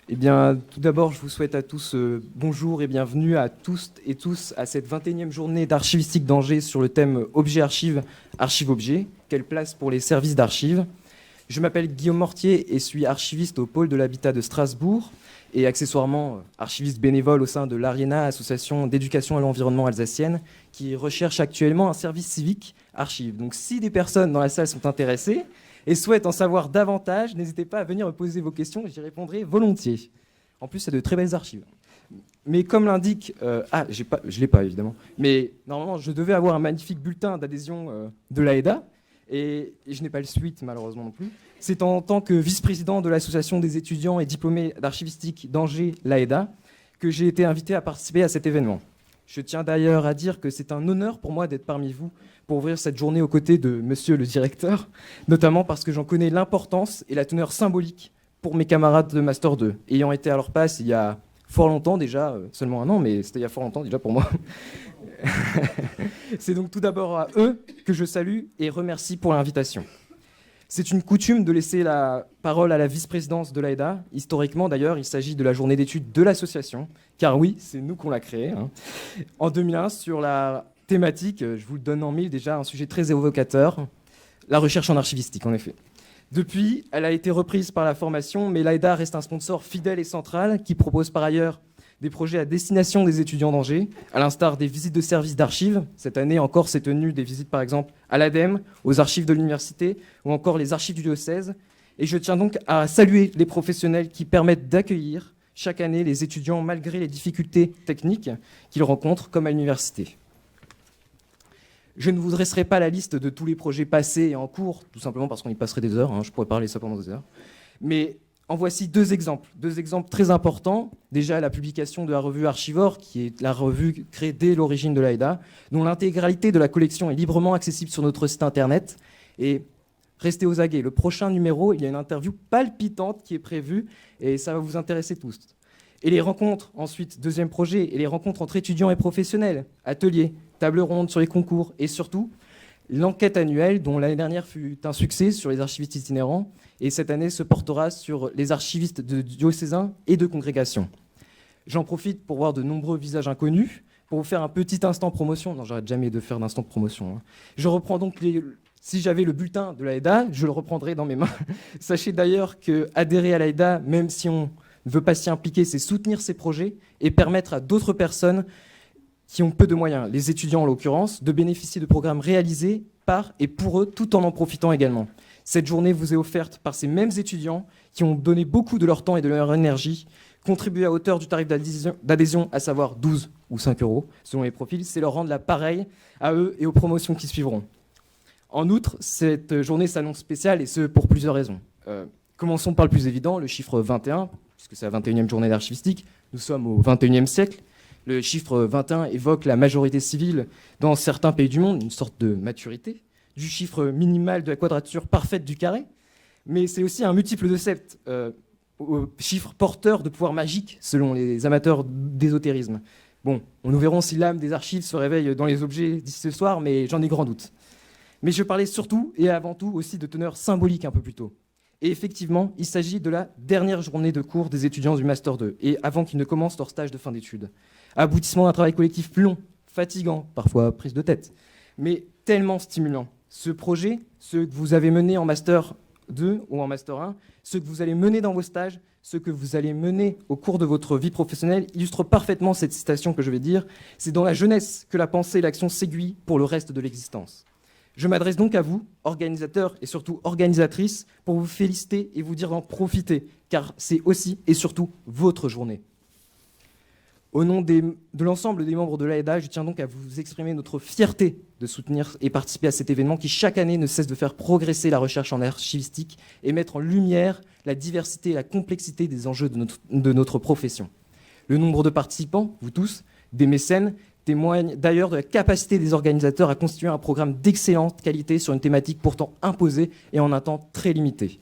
Eh bien, tout d'abord, je vous souhaite à tous bonjour et bienvenue à tous et tous à cette 21e journée d'archivistique d'Angers sur le thème Objet-Archive, Archive-Objet. Quelle place pour les services d'archives? Je m'appelle Guillaume Mortier et suis archiviste au pôle de l'habitat de Strasbourg et accessoirement archiviste bénévole au sein de l'ARIENA, association d'éducation à l'environnement alsacienne, qui recherche actuellement un service civique archive. Donc si des personnes dans la salle sont intéressées et souhaitent en savoir davantage, n'hésitez pas à venir me poser vos questions, j'y répondrai volontiers. En plus, c'est de très belles archives. Mais comme l'indique... je ne l'ai pas évidemment. Mais normalement, je devais avoir un magnifique bulletin d'adhésion de l'AEDA, et je n'ai pas le suite malheureusement non plus. C'est en tant que vice-président de l'association des étudiants et diplômés d'archivistique d'Angers, l'AEDA, que j'ai été invité à participer à cet événement. Je tiens d'ailleurs à dire que c'est un honneur pour moi d'être parmi vous pour ouvrir cette journée aux côtés de monsieur le directeur, notamment parce que j'en connais l'importance et la teneur symbolique pour mes camarades de Master 2, ayant été à leur place il y a fort longtemps déjà, seulement un an, mais c'était il y a fort longtemps déjà pour moi. C'est donc tout d'abord à eux que je salue et remercie pour l'invitation. C'est une coutume de laisser la parole à la vice-présidence de l'AEDA. Historiquement, d'ailleurs, il s'agit de la journée d'études de l'association, car oui, c'est nous qu'on l'a créée. En 2001, sur la thématique, je vous le donne en mille déjà, un sujet très évocateur, la recherche en archivistique, en effet. Depuis, elle a été reprise par la formation, mais l'AEDA reste un sponsor fidèle et central qui propose par ailleurs des projets à destination des étudiants d'Angers, à l'instar des visites de services d'archives. Cette année encore, s'est tenu des visites par exemple à l'ADEME, aux archives de l'université ou encore les archives du diocèse. Et je tiens donc à saluer les professionnels qui permettent d'accueillir chaque année les étudiants malgré les difficultés techniques qu'ils rencontrent, comme à l'université. Je ne vous dresserai pas la liste de tous les projets passés et en cours, tout simplement parce qu'on y passerait des heures, je pourrais parler ça pendant des heures. Mais en voici deux exemples très importants. Déjà, la publication de la revue Archivore, qui est la revue créée dès l'origine de l'AEDA, dont l'intégralité de la collection est librement accessible sur notre site internet. Et restez aux aguets, le prochain numéro, il y a une interview palpitante qui est prévue, et ça va vous intéresser tous. Et les rencontres, ensuite, deuxième projet, et les rencontres entre étudiants et professionnels, ateliers, tables rondes sur les concours, et surtout, l'enquête annuelle, dont l'année dernière fut un succès sur les archivistes itinérants, et cette année se portera sur les archivistes de diocésains et de congrégations. J'en profite pour voir de nombreux visages inconnus, pour vous faire un petit instant promotion. Non, j'arrête jamais de faire d'instant de promotion. Je reprends donc si j'avais le bulletin de l'AEDA, je le reprendrais dans mes mains. Sachez d'ailleurs qu'adhérer à l'AEDA, même si on ne veut pas s'y impliquer, c'est soutenir ces projets et permettre à d'autres personnes qui ont peu de moyens, les étudiants en l'occurrence, de bénéficier de programmes réalisés par et pour eux, tout en profitant également. Cette journée vous est offerte par ces mêmes étudiants qui ont donné beaucoup de leur temps et de leur énergie, contribué à hauteur du tarif d'adhésion, à savoir 12 ou 5 euros, selon les profils. C'est leur rendre l'appareil à eux et aux promotions qui suivront. En outre, cette journée s'annonce spéciale, et ce, pour plusieurs raisons. Commençons par le plus évident, le chiffre 21, puisque c'est la 21e journée d'archivistique. Nous sommes au 21e siècle. Le chiffre 21 évoque la majorité civile dans certains pays du monde, une sorte de maturité, du chiffre minimal de la quadrature parfaite du carré, mais c'est aussi un multiple de 7, chiffre porteur de pouvoir magique, selon les amateurs d'ésotérisme. Bon, nous verrons si l'âme des archives se réveille dans les objets d'ici ce soir, mais j'en ai grand doute. Mais je parlais surtout et avant tout aussi de teneur symbolique un peu plus tôt. Et effectivement, il s'agit de la dernière journée de cours des étudiants du Master 2, et avant qu'ils ne commencent leur stage de fin d'études. Aboutissement d'un travail collectif plus long, fatigant, parfois prise de tête, mais tellement stimulant. Ce projet, ceux que vous avez menés en Master 2 ou en Master 1, ceux que vous allez mener dans vos stages, ceux que vous allez mener au cours de votre vie professionnelle, illustre parfaitement cette citation que je vais dire. C'est dans la jeunesse que la pensée et l'action s'aiguillent pour le reste de l'existence. Je m'adresse donc à vous, organisateurs et surtout organisatrices, pour vous féliciter et vous dire d'en profiter, car c'est aussi et surtout votre journée. Au nom de l'ensemble des membres de l'AEDA, je tiens donc à vous exprimer notre fierté de soutenir et participer à cet événement qui, chaque année, ne cesse de faire progresser la recherche en archivistique et mettre en lumière la diversité et la complexité des enjeux de notre profession. Le nombre de participants, vous tous, des mécènes, témoigne d'ailleurs de la capacité des organisateurs à constituer un programme d'excellente qualité sur une thématique pourtant imposée et en un temps très limité.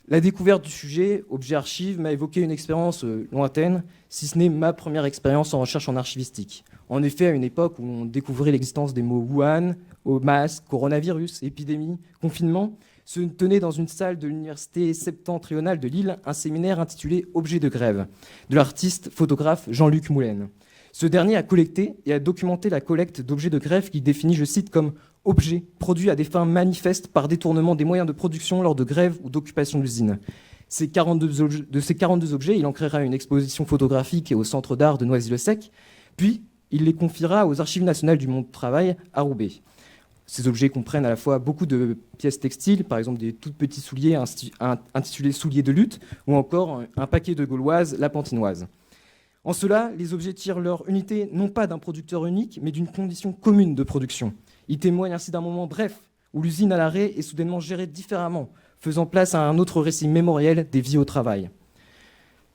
La découverte du sujet, objet archive, m'a évoqué une expérience lointaine, si ce n'est ma première expérience en recherche en archivistique. En effet, à une époque où on découvrait l'existence des mots Wuhan, masque, coronavirus, épidémie, confinement, se tenait dans une salle de l'université septentrionale de Lille un séminaire intitulé Objets de grève de l'artiste photographe Jean-Luc Moulin. Ce dernier a collecté et a documenté la collecte d'objets de grève qu'il définit, je cite, comme objets produits à des fins manifestes par détournement des moyens de production lors de grèves ou d'occupation d'usines. De ces 42 objets, il en créera une exposition photographique au Centre d'art de Noisy-le-Sec, puis il les confiera aux Archives nationales du monde du travail à Roubaix. Ces objets comprennent à la fois beaucoup de pièces textiles, par exemple des tout petits souliers intitulés souliers de lutte, ou encore un paquet de gauloises, la pantinoise. En cela, les objets tirent leur unité non pas d'un producteur unique, mais d'une condition commune de production. Ils témoignent ainsi d'un moment bref, où l'usine à l'arrêt est soudainement gérée différemment, faisant place à un autre récit mémoriel des vies au travail.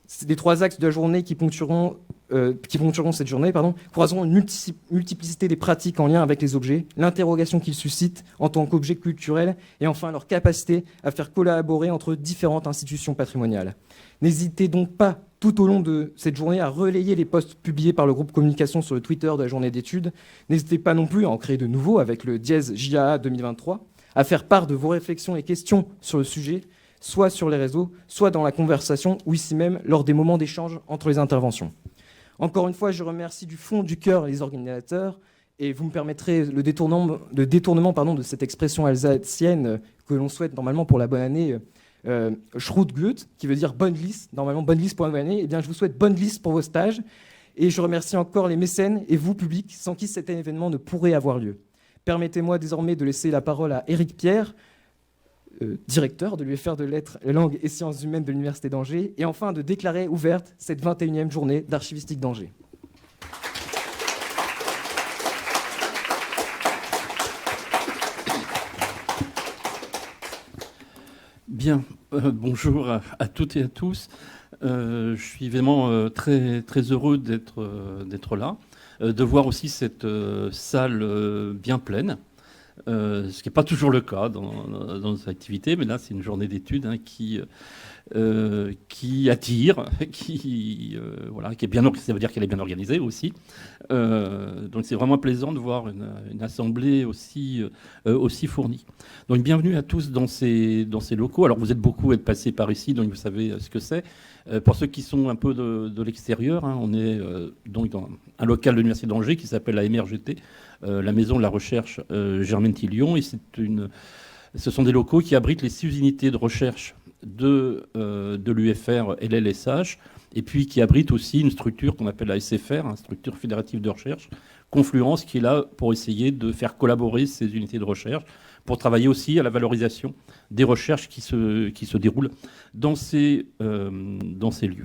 C'est les trois axes de la journée qui ponctueront cette journée, croiseront une multiplicité des pratiques en lien avec les objets, l'interrogation qu'ils suscitent en tant qu'objets culturels et enfin leur capacité à faire collaborer entre différentes institutions patrimoniales. N'hésitez donc pas tout au long de cette journée à relayer les posts publiés par le groupe communication sur le Twitter de la journée d'études. N'hésitez pas non plus à en créer de nouveaux avec le dièse JAA 2023, à faire part de vos réflexions et questions sur le sujet, soit sur les réseaux, soit dans la conversation ou ici même lors des moments d'échange entre les interventions. Encore une fois, je remercie du fond du cœur les organisateurs et vous me permettrez le détournement de cette expression alsacienne que l'on souhaite normalement pour la bonne année, Schrutglut, qui veut dire bonne liste, normalement bonne liste pour la bonne année. Eh bien, je vous souhaite bonne liste pour vos stages et je remercie encore les mécènes et vous, public, sans qui cet événement ne pourrait avoir lieu. Permettez-moi désormais de laisser la parole à Éric Pierre, directeur de l'UFR de lettres, langues et sciences humaines de l'Université d'Angers, et enfin de déclarer ouverte cette 21e journée d'archivistique d'Angers. Bien, bonjour à toutes et à tous. Je suis vraiment très, très heureux d'être là, de voir aussi cette salle bien pleine. Ce qui n'est pas toujours le cas dans nos activités, mais là c'est une journée d'études qui attire, qui est bien, ça veut dire qu'elle est bien organisée aussi. Donc c'est vraiment plaisant de voir une assemblée aussi fournie. Donc bienvenue à tous dans ces locaux. Alors vous êtes beaucoup à être passés par ici, donc vous savez ce que c'est. Pour ceux qui sont un peu de l'extérieur, on est donc dans un local de l'Université d'Angers qui s'appelle la MRGT, la Maison de la Recherche Germaine Tillion, et ce sont des locaux qui abritent les 6 unités de recherche de l'UFR LLSH, et puis qui abritent aussi une structure qu'on appelle la SFR, une structure fédérative de recherche, Confluence, qui est là pour essayer de faire collaborer ces unités de recherche, pour travailler aussi à la valorisation des recherches qui se déroulent dans ces lieux.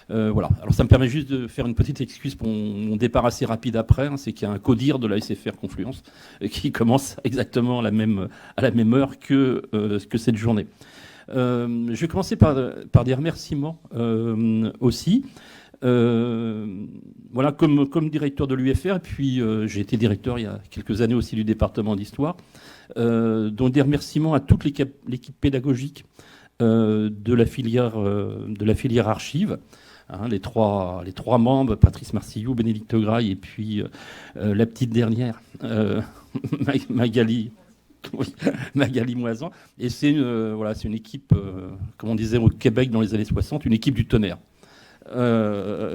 Voilà. Alors ça me permet juste de faire une petite excuse pour mon départ assez rapide après, c'est qu'il y a un codir de la SFR Confluence qui commence exactement à la même heure que cette journée. Je vais commencer par des remerciements aussi. Voilà, comme directeur de l'UFR, et puis j'ai été directeur il y a quelques années aussi du département d'histoire. Donc des remerciements à toute l'équipe pédagogique de la filière archives. Les trois membres, Patrice Marcillou, Bénédicte Graille et puis la petite dernière, Magali Moisan. Et c'est une équipe, comme on disait au Québec dans les années 60, une équipe du tonnerre.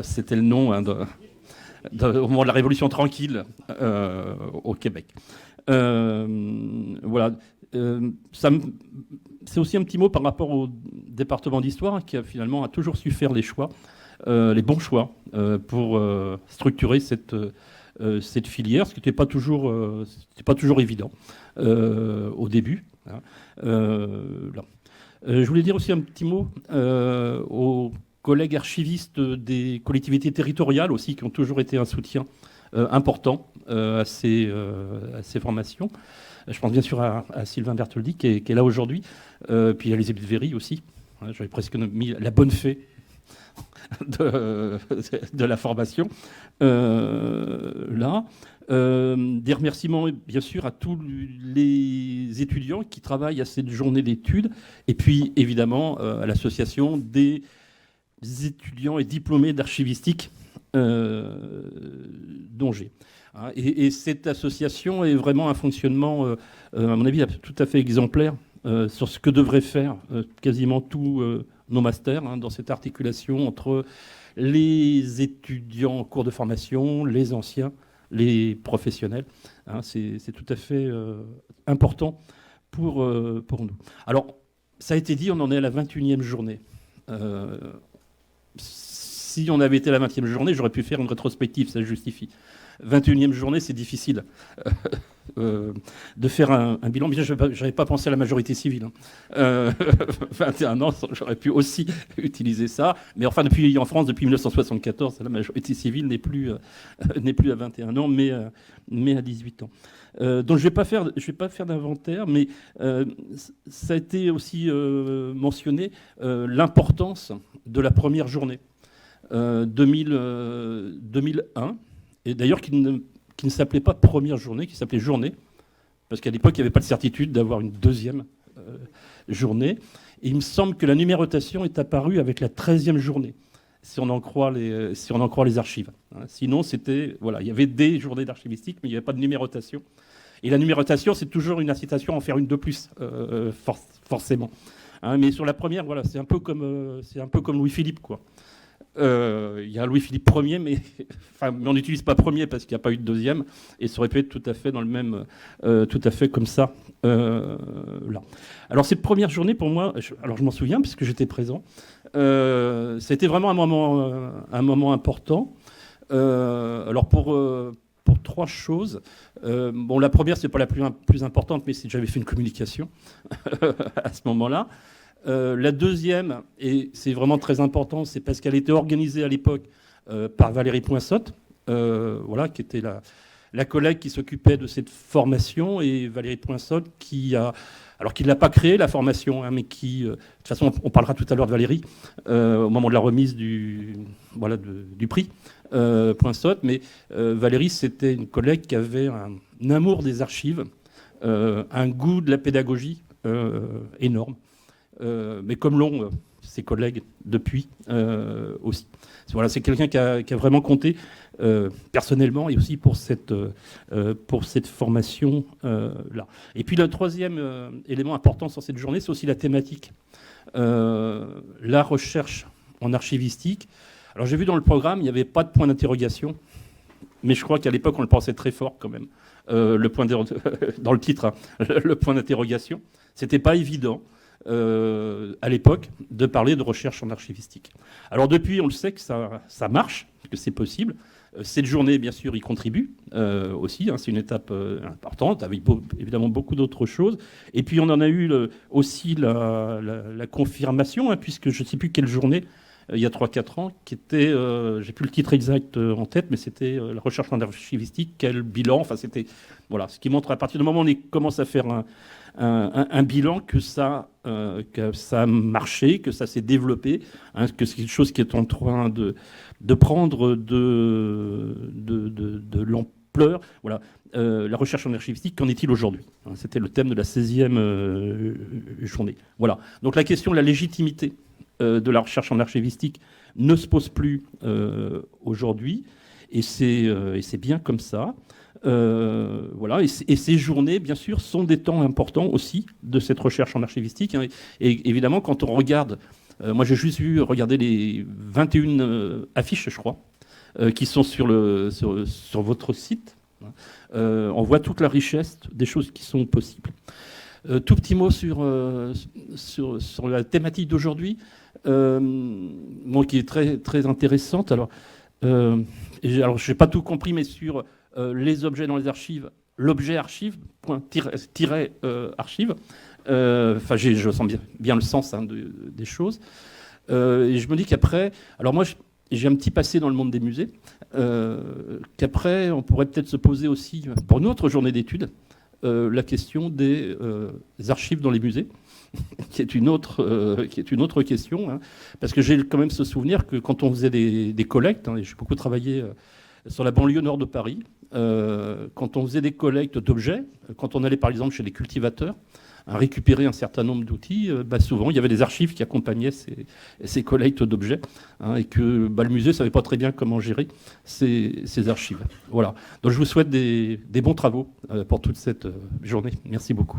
C'était le nom au moment de la Révolution tranquille au Québec. Voilà. C'est aussi un petit mot par rapport au département d'histoire qui finalement a toujours su faire les bons choix pour structurer cette filière, ce qui n'était pas toujours évident au début. Je voulais dire aussi un petit mot aux collègues archivistes des collectivités territoriales aussi, qui ont toujours été un soutien important à ces formations. Je pense bien sûr à Sylvain Bertoldi qui est là aujourd'hui, puis à Elisabeth Véry aussi. J'avais presque mis la bonne fée de la formation là. Des remerciements bien sûr à tous les étudiants qui travaillent à cette journée d'études, et puis évidemment à l'association des étudiants et diplômés d'archivistique d'Angers. Et cette association est vraiment un fonctionnement, à mon avis, tout à fait exemplaire sur ce que devraient faire quasiment tous nos masters, hein, dans cette articulation entre les étudiants en cours de formation, les anciens, les professionnels. Hein, c'est tout à fait important pour nous. Alors, ça a été dit, on en est à la 21e journée. Si on avait été à la 20e journée, j'aurais pu faire une rétrospective, ça se justifie. 21e journée, c'est difficile de faire un bilan. Bien, je n'avais pas pensé à la majorité civile. 21 ans, j'aurais pu aussi utiliser ça. Mais enfin, en France, depuis 1974, la majorité civile n'est plus à 21 ans, mais à 18 ans. Donc je vais pas faire d'inventaire, mais ça a été aussi mentionné, l'importance de la première journée. 2001, et d'ailleurs qui ne s'appelait pas première journée, qui s'appelait journée, parce qu'à l'époque, il n'y avait pas de certitude d'avoir une deuxième journée. Et il me semble que la numérotation est apparue avec la 13e journée, si on en croit les archives. Sinon, voilà, il y avait des journées d'archivistique, mais il n'y avait pas de numérotation. Et la numérotation, c'est toujours une incitation à en faire une de plus, forcément. Hein, mais sur la première, voilà, c'est un peu comme Louis-Philippe, quoi. Il y a Louis-Philippe Ier, mais on n'utilise pas premier parce qu'il n'y a pas eu de deuxième, et ça aurait pu être tout à fait dans le même, tout à fait comme ça, là. Alors cette première journée, pour moi, je m'en souviens parce que j'étais présent, c'était vraiment un moment important. Alors pour trois choses. Bon, la première, c'est pas la plus importante, mais c'est que j'avais fait une communication à ce moment-là. La deuxième, et c'est vraiment très important, c'est parce qu'elle était organisée à l'époque par Valérie Poinsotte, voilà, qui était la collègue qui s'occupait de cette formation, et Valérie Poinsotte qui ne l'a pas créée, la formation, hein, mais qui, de toute façon, on parlera tout à l'heure de Valérie, au moment de la remise du prix Poinsotte, mais Valérie, c'était une collègue qui avait un amour des archives, un goût de la pédagogie énorme. Mais comme l'ont ses collègues depuis aussi. Voilà, c'est quelqu'un qui a vraiment compté personnellement et aussi pour cette formation-là. Et puis le troisième élément important sur cette journée, c'est aussi la thématique. La recherche en archivistique. Alors j'ai vu dans le programme, il n'y avait pas de point d'interrogation, mais je crois qu'à l'époque, on le pensait très fort quand même. Dans le titre, hein, le point d'interrogation. C'était pas évident. À l'époque, de parler de recherche en archivistique. Alors depuis, on le sait que ça marche, que c'est possible. Cette journée, bien sûr, y contribue aussi. Hein, c'est une étape importante, avec évidemment beaucoup d'autres choses. Et puis on en a eu aussi la confirmation, hein, puisque je ne sais plus quelle journée, il y a 3-4 ans, qui était, j'ai plus le titre exact en tête, mais c'était la recherche en archivistique, quel bilan. Enfin, c'était, voilà, ce qui montre à partir du moment où on commence à faire un bilan que ça a marché, que ça s'est développé, hein, que c'est quelque chose qui est en train de prendre de l'ampleur. Voilà. La recherche en archivistique, qu'en est-il aujourd'hui? C'était le thème de la 16e journée. Voilà. Donc la question de la légitimité de la recherche en archivistique ne se pose plus aujourd'hui, et c'est bien comme ça. Voilà, et ces journées, bien sûr, sont des temps importants aussi de cette recherche en archivistique. Hein, et évidemment, quand on regarde, moi j'ai juste vu regarder les 21 affiches, je crois, qui sont sur votre site. On voit toute la richesse des choses qui sont possibles. Tout petit mot sur la thématique d'aujourd'hui, qui est très, très intéressante. Alors je n'ai pas tout compris, mais sur les objets dans les archives, l'objet archive, archive. Enfin, je sens bien le sens, hein, des choses. Et je me dis qu'après, alors moi, j'ai un petit passé dans le monde des musées, qu'après, on pourrait peut-être se poser aussi, pour une autre journée d'études, la question des archives dans les musées, qui est une autre question, hein, parce que j'ai quand même ce souvenir que quand on faisait des collectes, hein, et j'ai beaucoup travaillé sur la banlieue nord de Paris, quand on faisait des collectes d'objets, quand on allait par exemple chez les cultivateurs, à récupérer un certain nombre d'outils, souvent il y avait des archives qui accompagnaient ces collectes d'objets, hein, et que le musée ne savait pas très bien comment gérer ces archives. Voilà. Donc je vous souhaite des bons travaux pour toute cette journée. Merci beaucoup.